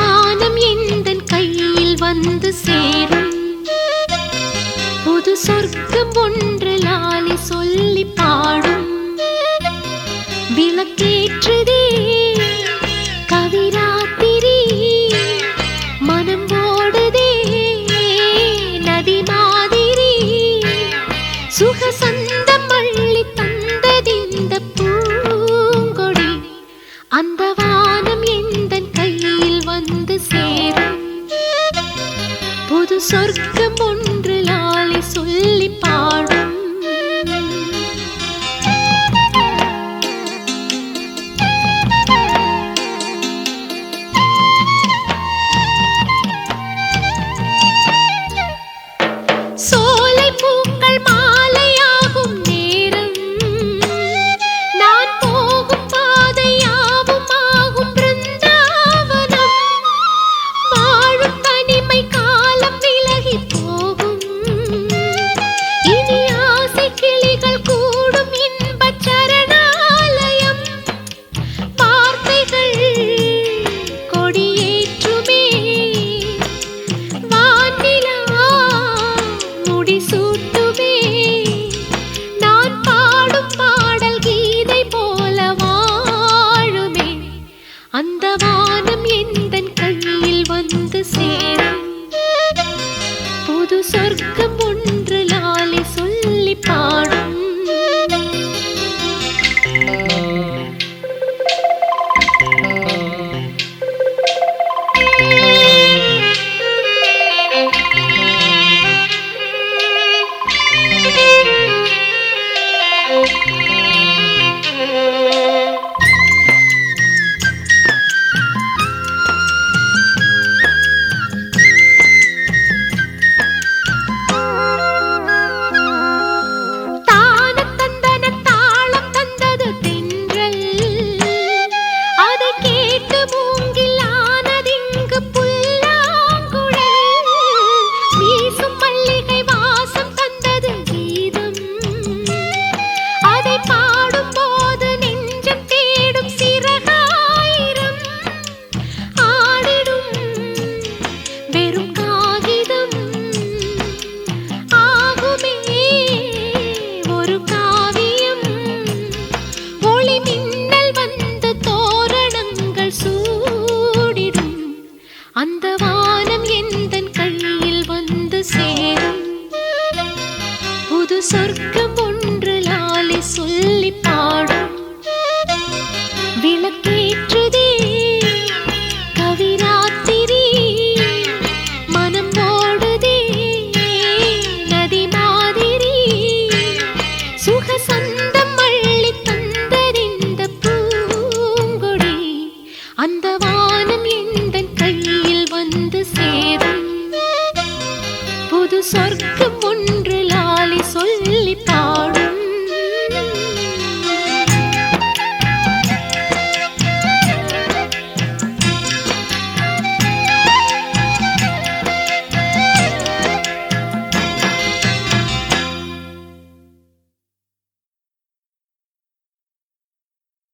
வானம் எந்தன் கையில் வந்து சேரும். புது சொர்க்கம் ஒன்று லாலி சொல்லி பாடும். விளக்கேற்றுதே கவிராத்திரி, மனம் ஓடுதே நதி மாதிரி. சுகசந்தம் அள்ளி தந்ததிந்த பூங்கொடி, அந்த வானம் எந்தன் கையில் வந்து சேரும். புது சொர்க்கம் ஒன்று லாலி சொல்லி பாடும். சோலை பூக்கள் மாலையாகும் நேரம், நான் போகும் பாதையாவும் ஆகும் பிருந்தாவனம். வாழும் தனிமை காலம் விலகி போகும், இனி ஆசை கிளிகள் கூடும் இன்பச் சரணாலயம். வார்த்தைகள் கொடியேற்றுமே, வானிலா முடிசூட்டுமே. நான் பாடும் பாடல் கீதை போல வாழுமே, அந்த வானம் எந்தன் கையில் வந்து சேரும். புது சொர்க்கம் ஒன்று லாலி சொல்லி பாடும். அந்த வானம் எந்தன் கையில் வந்து சேரும். புது சொர்க்கம் ஒன்று லாலி சொல்லி பாடும். விளக்கேற்றுதே கவிராத்திரி, மனம் ஓடுதே நதி மாதிரி. சுகசந்தம் அள்ளி தந்தறிந்த பூங்கொடி, அந்த வானம் எந்தன் கையில் வந்து சேரும். புது சொர்க்கம்